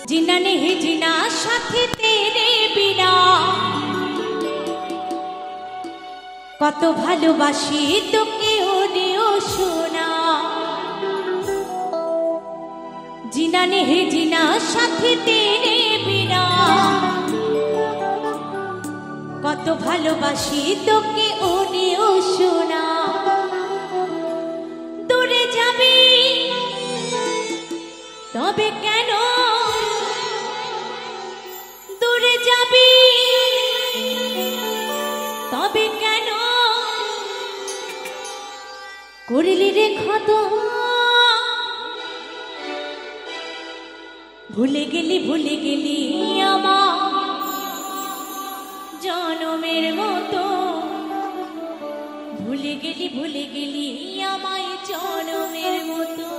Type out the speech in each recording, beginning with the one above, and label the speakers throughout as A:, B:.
A: जीना नहीं जीना साथी तेरे बिना কত ভালোবাসি তোকে ওরেও সোনা जीना नहीं जीना साथी तेरे बिना কত ভালোবাসি তোকে ওরেও সোনা দূরে যাবি তবে কেন দূরে যাবি তবে কেন করলি রে ক্ষত ভুলে গেলি আমার জনমের মতো ভুলে গেলি আমায় জনমের মতো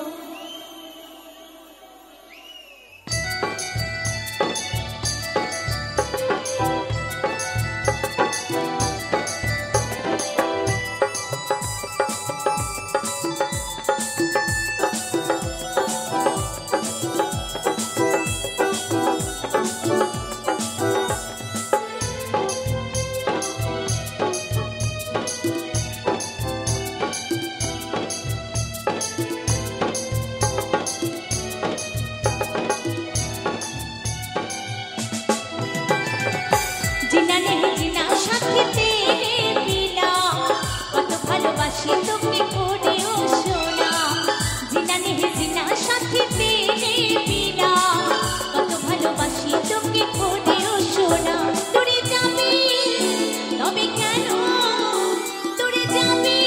A: जीना नहीं जीना साथी तेरे बिना কত ভালোবাসি তোকে ওরেও সোনা जीना नहीं जीना साथी तेरे बिना কত ভালোবাসি তোকে ওরেও সোনা দূরে যাবি তবে কেন দূরে যাবি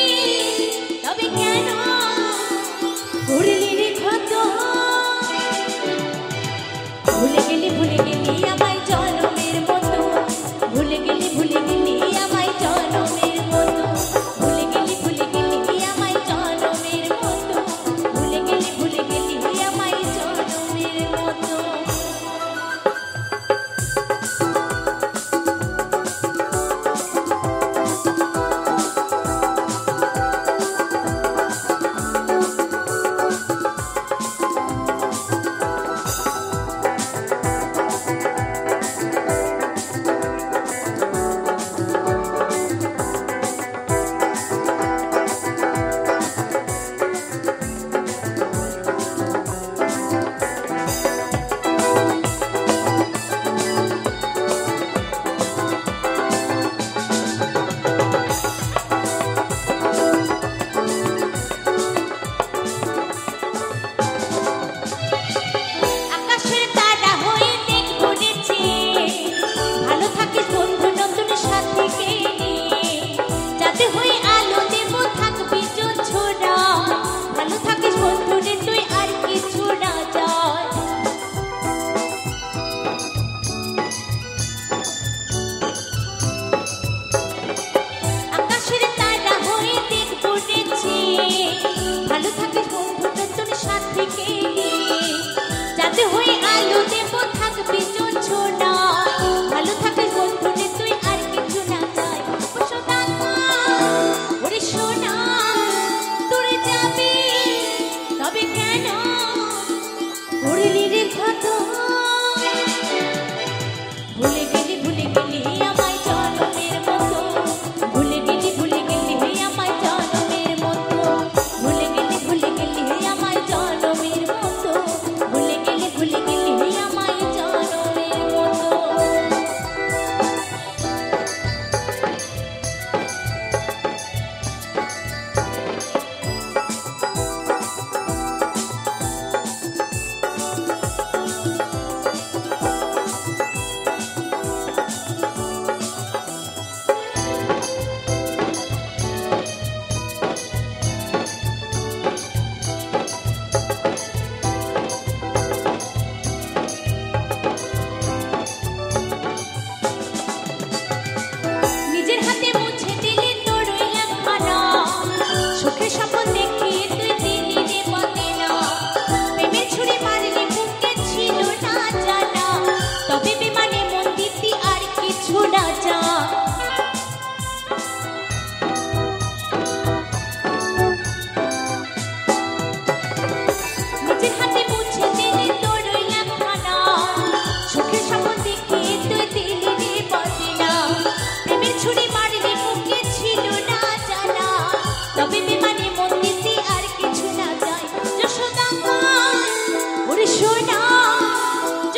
A: তবে কেন করলি রে ক্ষত ভুলে গেলি আমায় জনমের মতো ভুলে গেলি আমায় জনমের মতো ভুলে গেলি আমায় জনমের মতো ভুলে গেলি আমায় জনমের মতো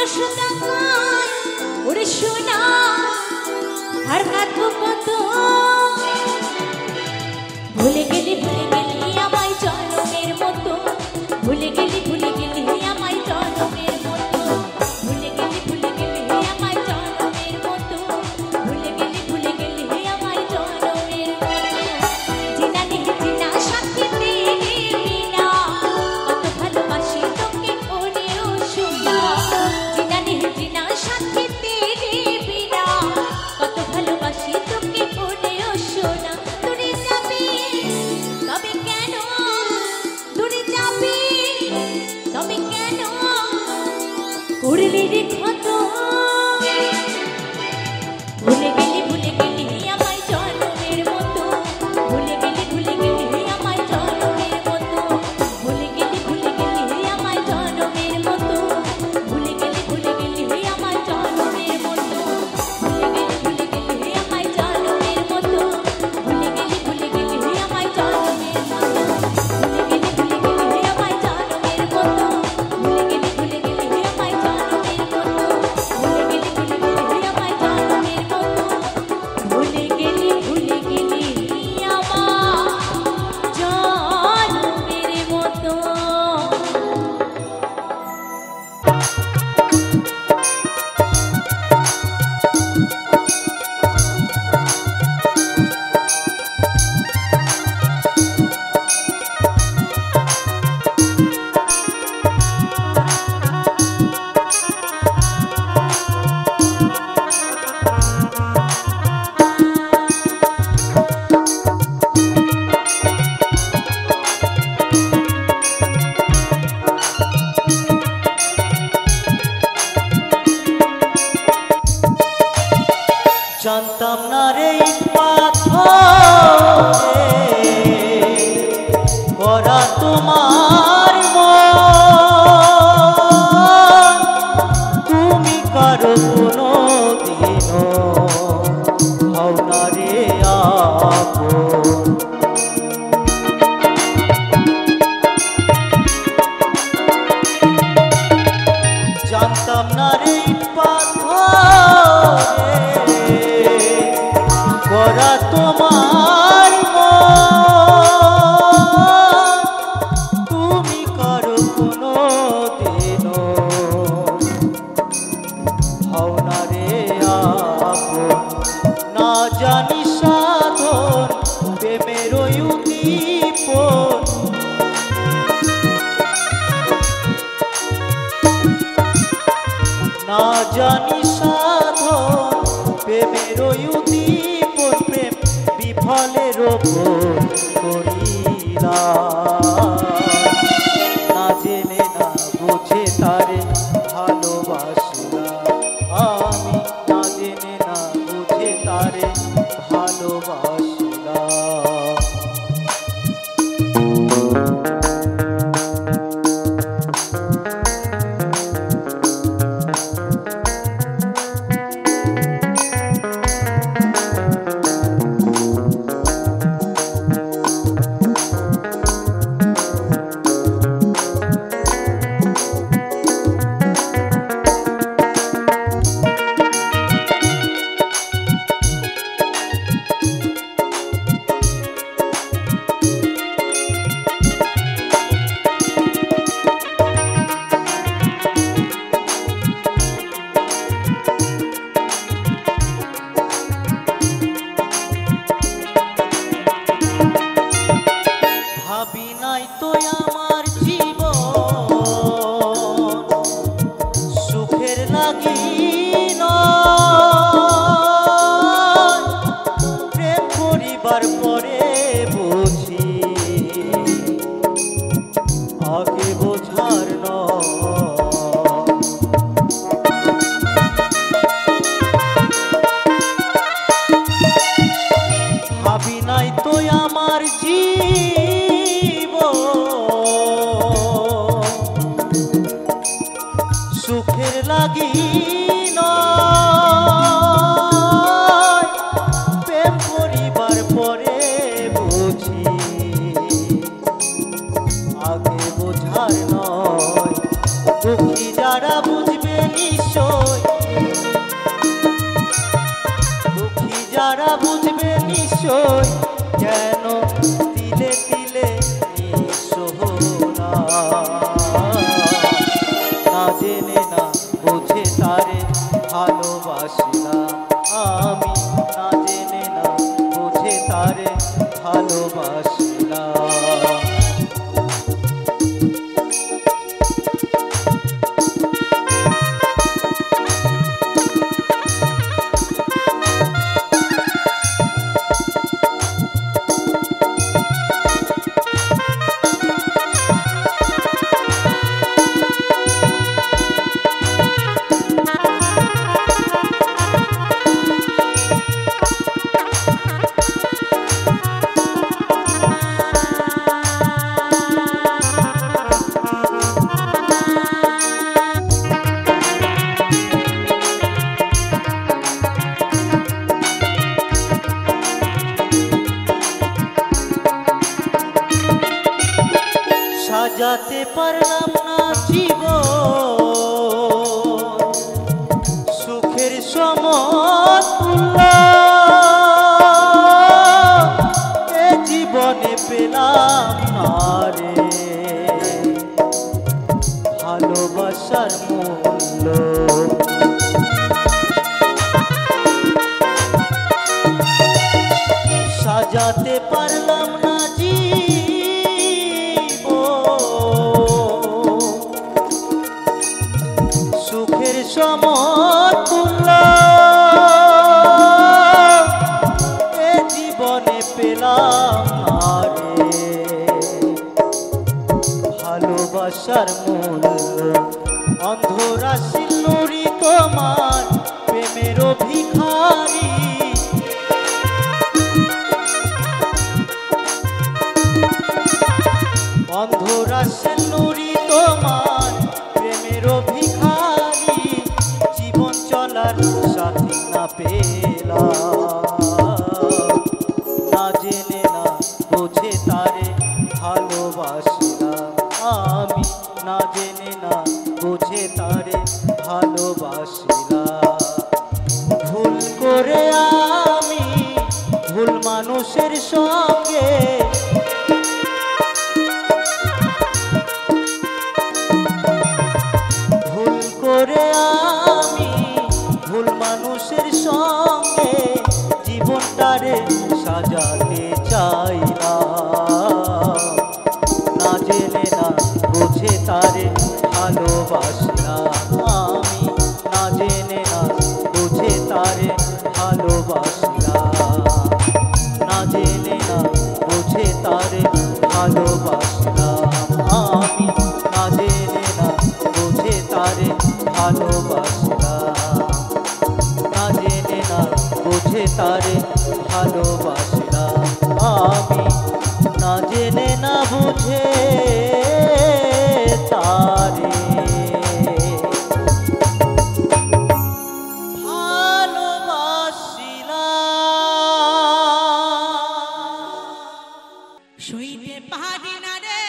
A: রসদাঙ্গায় ওরে সোনা আর কাঁদবো কত ভুলে গেলি আমায় জনমের মতো ভুলে গেলি আমায় জনমের মতো ভুলে গেলি আমায় জনমের মতো ভুলে গেলি আমায় জনমের মতো জিনা নেই জিনা সাথী তেরে বিনা কত ভালোবাসি তোকে ওরে ও সোনা জিনা নেই জিনা সাথী তেরে বিনা কত ভালোবাসি তোকে ওরে ও সোনা দূরে যাবি তবে কেন দূরে যাবি তবে কেন করলি রে ক্ষত ভুলে গেলি আমায় জনমের মতো ভুলে গেলি আমায় জনমের মতো ভুলে গেলি আমায় জনমের মতো ভুলে গেলি আমায় জনমের মতো ভুলে গেলি আমায় জনমের মতো ভুলে গেলি আমায় জনমের মতো ভুলে গেলি আমায় জনমের মতো ভুলে গেলি আমায় জনমের মতো ভুলে গেলি আমায় জনমের মতো ভুলে গেলি আমার
B: জানতাম না রে পাথরে করা তোমার মন তুমি কারো কোনো দিনও হও না রে আপন জানতাম না রে পাথরে করা তোমার মন তুমি কারো কোনো দিনও হও না রে আপন না জানি সাধন প্রেমের উদ্দীপন না জানি সাধন প্রেমের উদ্দীপন প্রেম বিফলের ওপর করিলাম না জেনে না বুঝে তারে ভালোবাসিলাম আমি না জেনে না বুঝে তারে ভালোবাসিলাম ভাবি নাই তো আমার জীবন সুখের লাগি প্রেম করিবার পরে বুঝি আগে বোঝার ভাবি নাই তো আমার সুখের লাগি প্রেম করিবার পরে বুঝি আগে বোঝার নয় দুঃখী যারা বুঝবেন নিশ্চয়, দুঃখী যারা বুঝবে নিশ্চয়, কেন তিলে তিলে নিঃসহনা। না জেনে না বুঝে তারে ভালোবাসিলাম আমি, না জেনে না বুঝে তারে ভালোবাসিলাম। সাজাতে পারলাম না জীবন সুখের সমতুল্য, এ জীবনে পেলাম না রে ভালোবাসার মূল্য। সাজাতে পারলাম না সুখের সমতুল্য, এ জীবনে পেলাম না রে ভালোবাসার মূল্য। অন্ধরাশি নুরি তোমার প্রেমের ভিখারি, অন্ধরাশি নুরি তোমার প্রেমের ভিখারি, জীবন চলার সাথী না পেলাম, না জেনে না বুঝে তারে ভালোবাসিলাম আমি, না জেনে না বুঝে তারে ভালোবাসিলাম। ভুল করে আমি ভুল মানুষের সঙ্গে, ভুল করে আমি ভুল মানুষের সঙ্গে জীবনটারে সাজাতে চাইলাম, না জেনে না বুঝে তারে ভালোবাসলাম আমি, না জেনে না বুঝে তারে ভালোবাসলাম, না জেনে না বুঝে তারে ভালোবাসলাম আমি, না জেনে না বুঝে তারে ভালোবাসলাম, না জেনে না বুঝে তারে ভালোবাসলাম আমি, না জেনে না বুঝে তারে
A: সইতে পারি না রে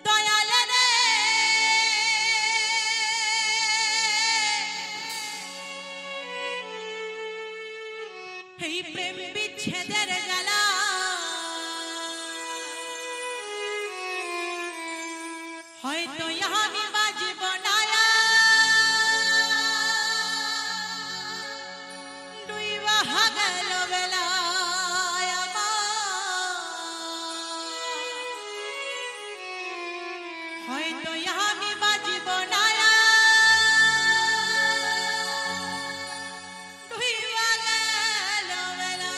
A: দয়াল রে, এই প্রেম বিচ্ছেদের জ্বালা হয়তো আমি বাজব না, ডুইবা গেল বেলা হয়তো আমি বাজব না, ডুইবা গেল বেলা।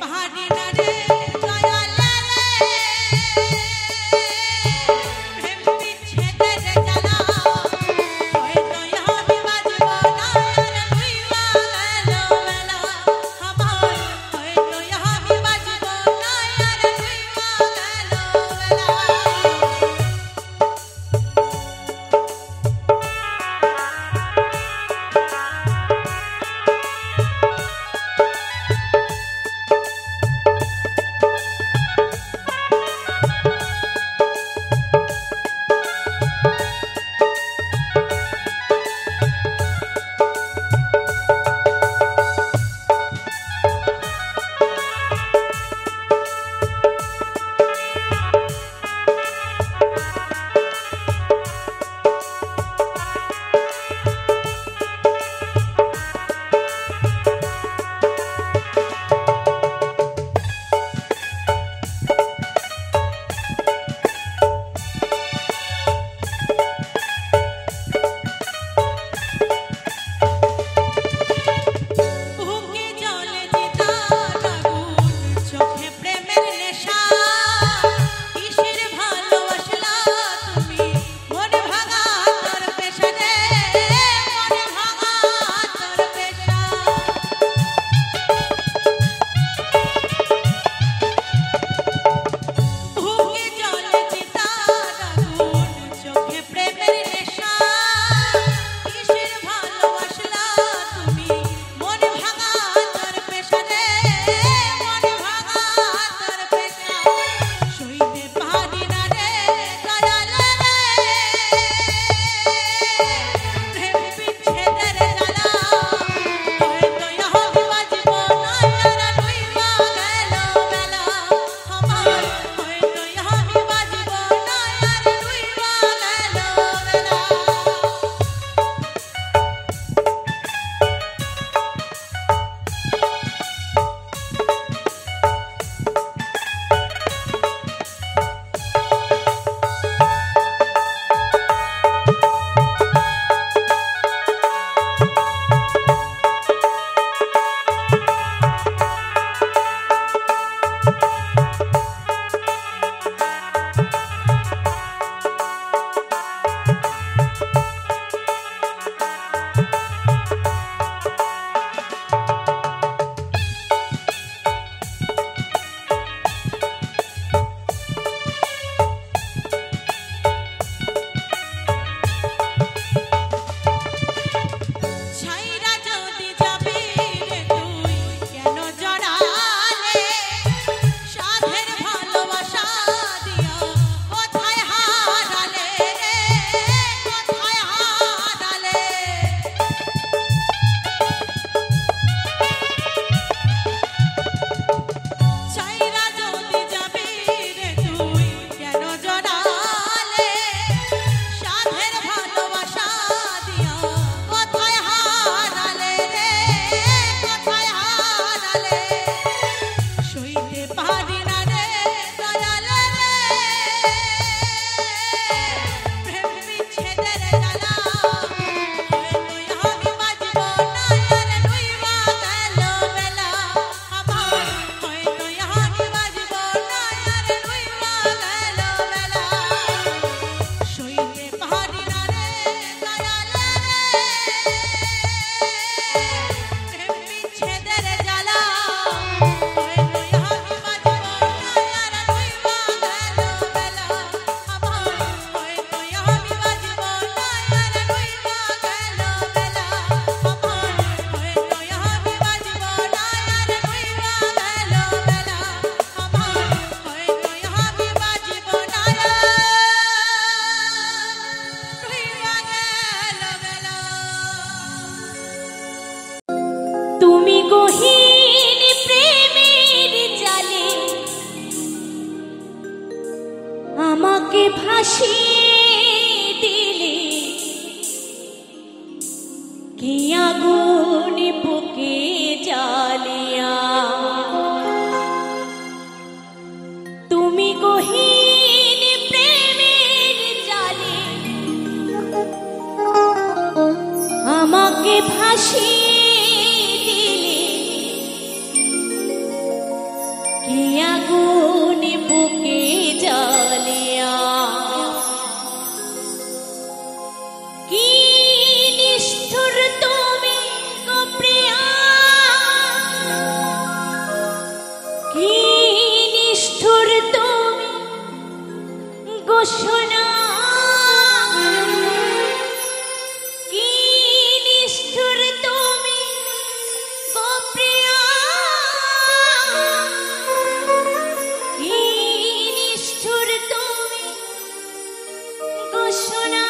A: পারি না রে দয়াল রে প্রেম বিচ্ছেদের জ্বালা হয়তো আমি বাজব না আর রইবা গেল বেলা আমার হয়তো আমি বাজব না আর রইবা গেল বেলা আমাকে ভাসিয়ে দিলে কি আগুন বুকে জ্বালিয়া তুমি গহীন প্রেমের জালে আমাকে ভাসিয়ে দিলে কি আগুন বুকে জ্বালিয়া কি নিষ্ঠুর তুমি গো প্রিয়া কি নিষ্ঠুর তুমি গো সোনা কি নিষ্ঠুর তুমি গো প্রিয়া কি নিষ্ঠুর তুমি গো সোনা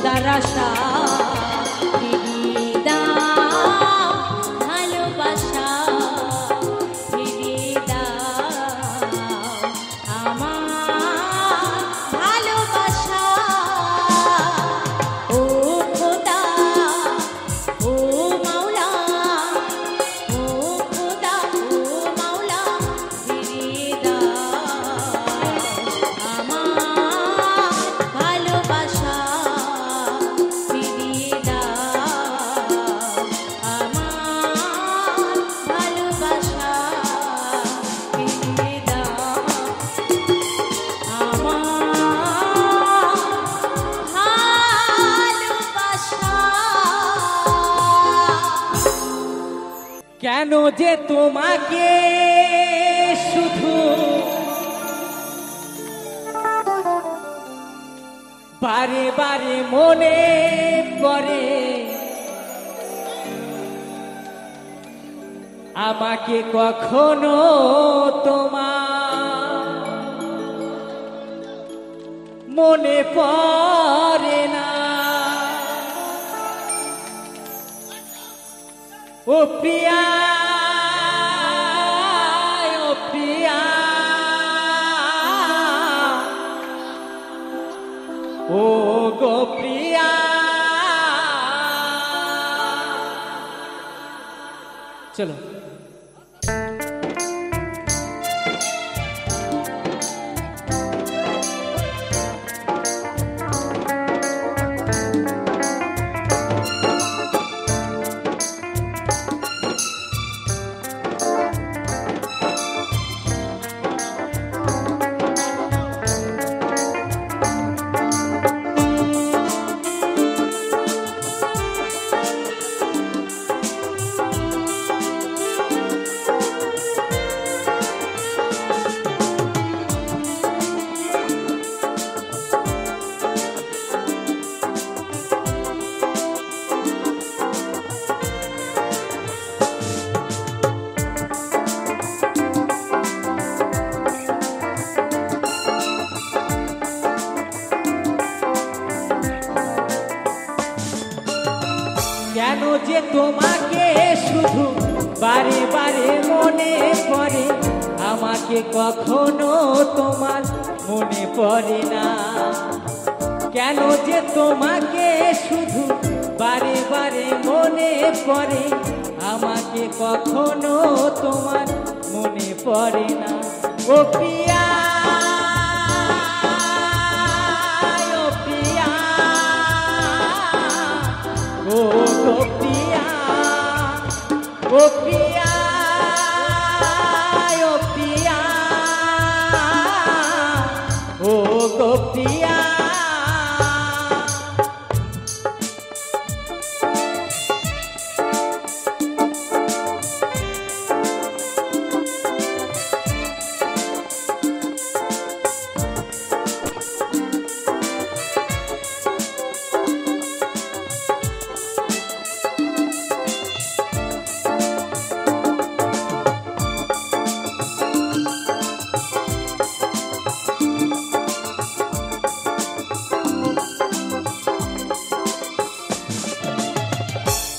A: খোদার আশা ফিরিয়ে দাও ভালোবাসা ফিরিয়ে দাও আমার ভালোবাসা ও খোদা ও মাওলা ও খোদা ও মাওলা ফিরিয়ে দাও আমার ভালোবাসা ফিরিয়ে দাও আমার ভালোবাসা ফিরিয়ে দাও আমার ভালোবাসা।
C: কেন যে তোমাকে শুধু বারে বারে মনে পড়ে, আমাকে কখনো তোমার মনে পড়ে না। ও প্রিয়া ও প্রিয়া ও গো প্রিয়া, চলো কেন যে তোমাকে শুধু বারে বারে মনে পড়ে, আমাকে কখনো তোমার মনে পড়ে না। কেন যে তোমাকে শুধু বারে বারে মনে পড়ে, আমাকে কখনো তোমার মনে পড়ে না। ও প্রিয়া ও প্রিয়া ও গো প্রিয়া ও প্রিয়া ও প্রিয়া ও গো প্রিয়া।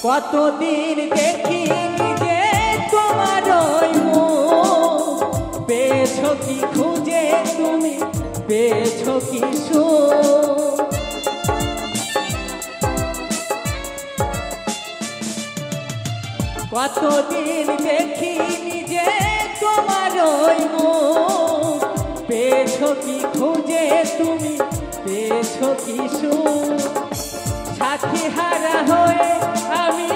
C: কতদিন দেখিনি যে তোমার ওই মুখ, পেয়েছো কি খুঁজে তুমি, পেয়েছো কি সুখ। কতদিন দেখিনি যে তোমার ওই মুখ, পেয়েছো কি খুঁজে তুমি, পেয়েছো কি সুখ। সাথী হারা হয়ে আমি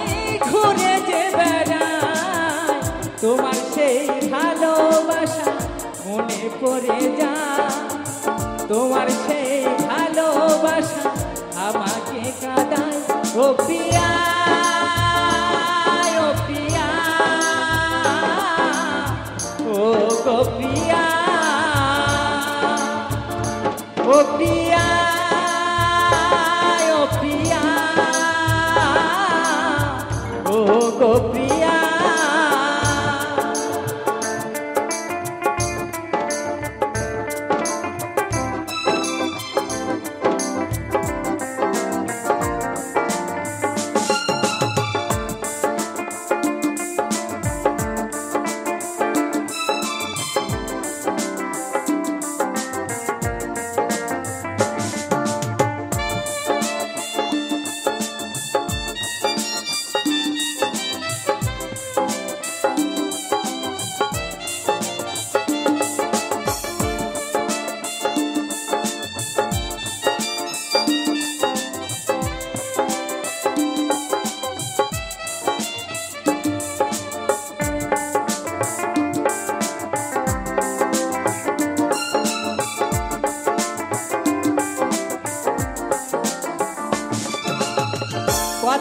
C: ঘুরে যে বেড়াই, তোমার সেই ভালোবাসা মনে পড়ে যায়। তোমার সেই ভালোবাসা আমাকে কাঁদায়। ও প্রিয়া ও প্রিয়া ও গো প্রিয়া ও প্রিয়া ও প্রিয়া ও গো প্রিয়া।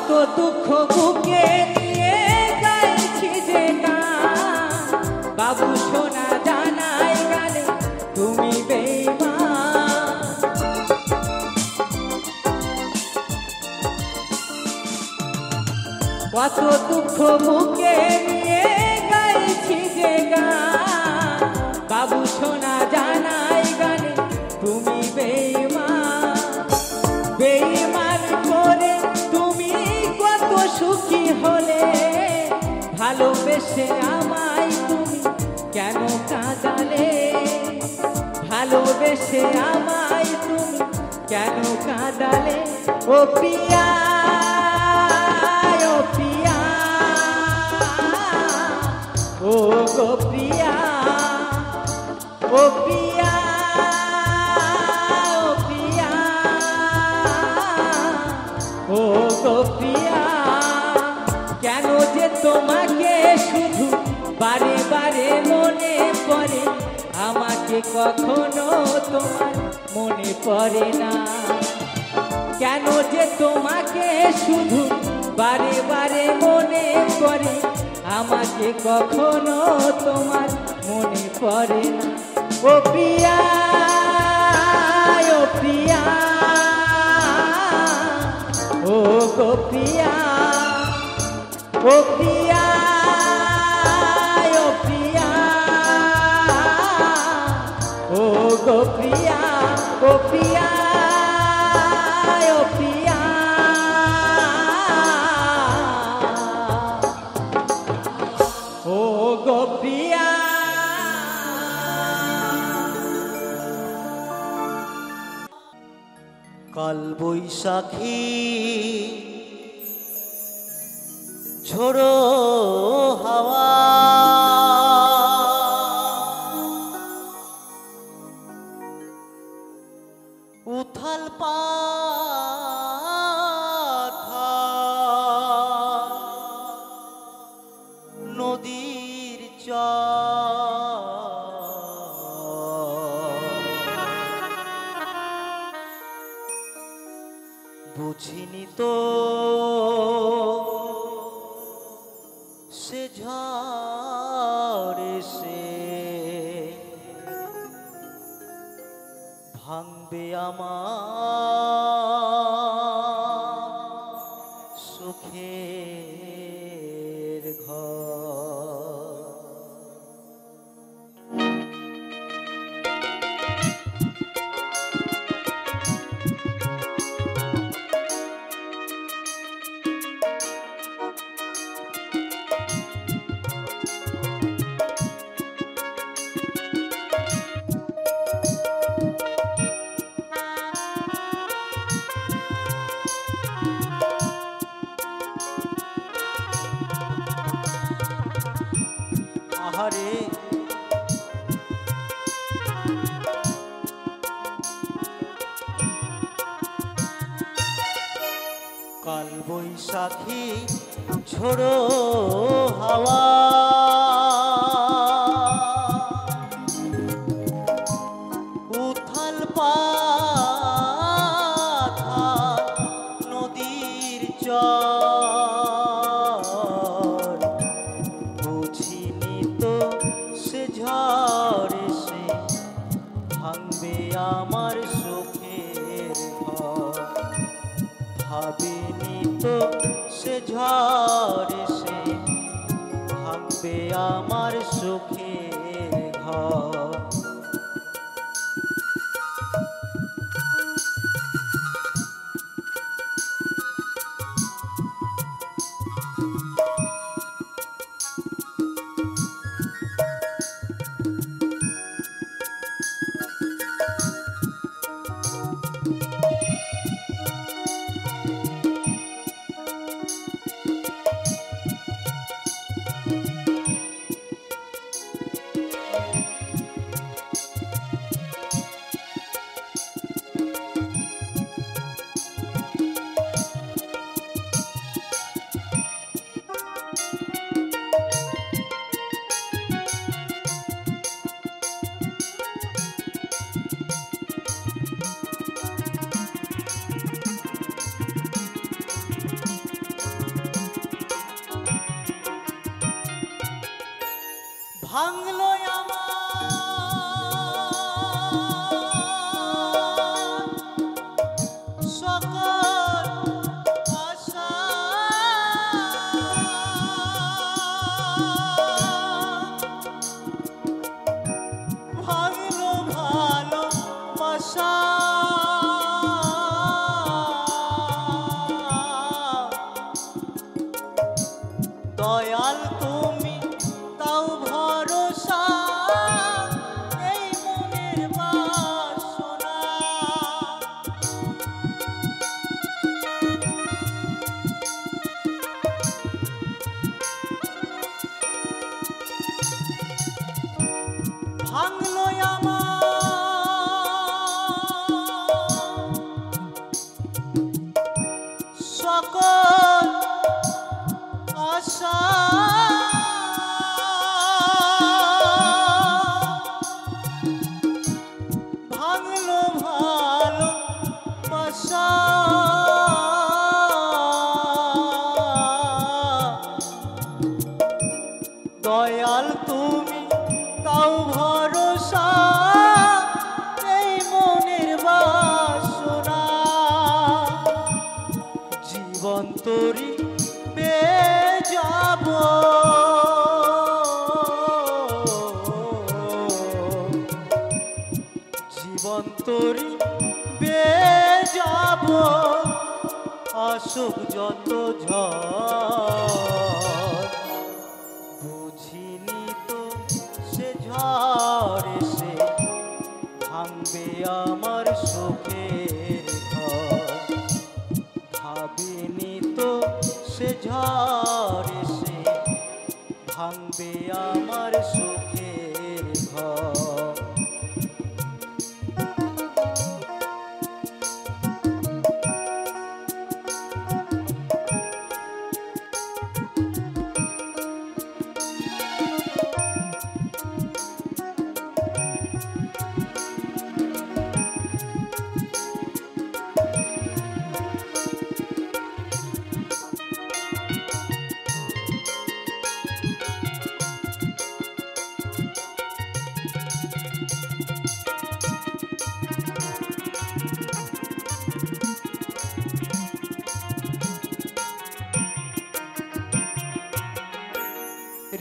C: কত দুঃখ বুকে নিয়ে গাইছি যে গান, বাবু সোনা জানাই গানে তুমি বেঈমান। কত দুঃখ বুকে নিয়ে গাইছি যে গান, বাবু সোনা জানাই গানে তুমি বেঈমান। বেঈমান করে তুমি কত সুখী হলে, ভালোবেসে আমায় তুমি কেন কাঁদালে, ভালোবেসে আমায় তুমি কেন কাঁদালে। ও প্রিয়া ও প্রিয়া ও গো প্রিয়া ও প্রিয়া ও প্রিয়া ও গো প্রিয়া, কেন যে তোমাকে শুধু বারে বারে মনে পড়ে, আমাকে কখনো তোমার মনে পড়ে না। কেন যে তোমাকে শুধু বারে বারে মনে পড়ে, আমাকে কখনো তোমার মনে পড়ে না। ও প্রিয়া ও প্রিয়া ও গো প্রিয়া ও প্রিয়া ও প্রিয়া ও গো প্রিয়া ও প্রিয়া ও প্রিয়া ও গো প্রিয়া।
B: কাল বৈশাখী ঝোড়ো হাওয়া, উথাল পাথা নদীর বুঝিনি তো সে ঝড়ে সে ভাঙবে আমার সুখের ঘর। আহারে কাল বৈশাখী ঝোড়ো হাওয়া, উথাল পাথা নদীর চর, বুঝিনি তো সে ঝড়ে সে ভাঙবে আমার সুখের ঘর। ভাবিনি তো সে ঝড়ে সে ভাঙবে আমার সুখের ঘর। জীবন তরি বে যাব আসুক যত ঝড় বুঝিনি তো সে ঝড় এসে ভাঙবে আমার সুখের ঘর ভাবিনি তো সে ঝড় এসে ভাঙবে আমার সুখের ঘর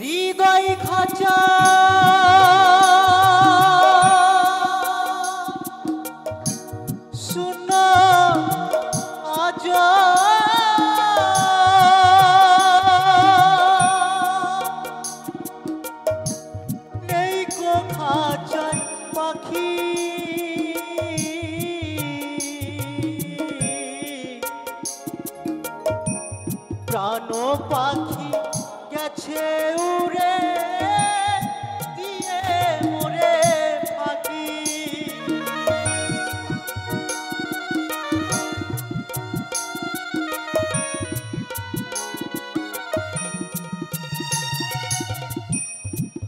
B: হৃদয় খাঁচা শূন্য আজ নেই কো খাঁচায় পাখি প্রাণ পাখি গেছে উড়ে দিয়ে মোরে ফাঁকি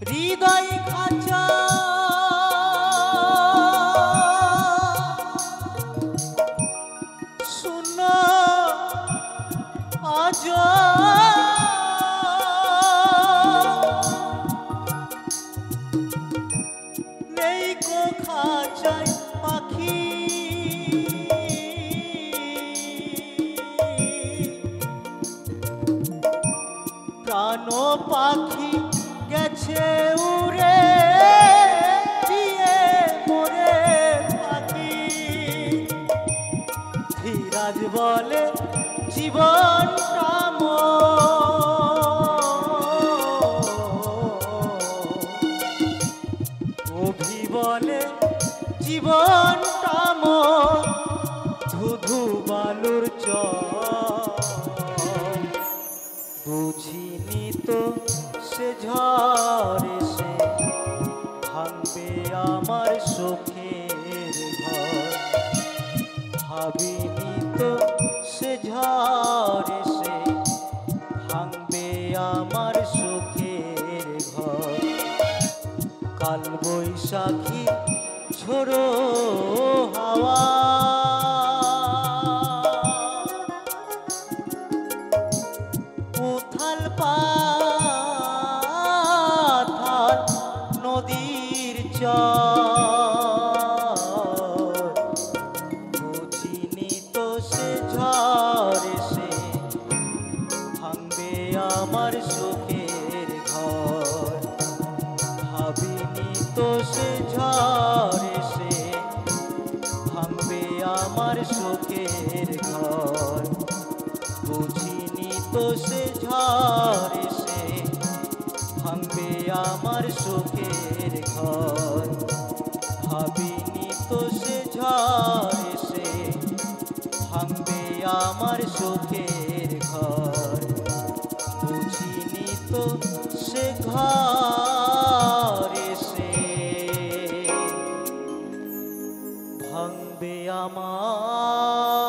B: হৃদয় খাঁচা শূন্য আজ নেই কো খাঁচায় পাখি প্রাণ পাখি গেছে উড়ে দিয়ে মোরে ফাঁকি ধীরাজ বলে জীবনটা অভি বলে জীবনটা মোর ধুধু বালুর চর বুঝিনি তো সে ঝড় এসে ভাঙবে আমার সুখের ঘর ভাবিনি তো সে ঝড় এসে ভাঙবে আমার সুখের ঘর কাল বৈশাখী ঝোড়ো হাওয়া উথাল পাথাল নদীর চর বুঝিনি তো সে ঝড় এসে ভাঙবে আমার সুখের ঘর ভাবিনি তো সে ঝড় এসে ভাঙবে আমার সুখের ঘর বুঝিনি তো সে ঝড় এসে ভাঙবে আমার সুখের ঘর ভাবিনি তো সে ঝড় এসে ভাঙবে আমার সুখের ঘর বুঝিনি তো সে ঘর এসে ভাঙবে আমার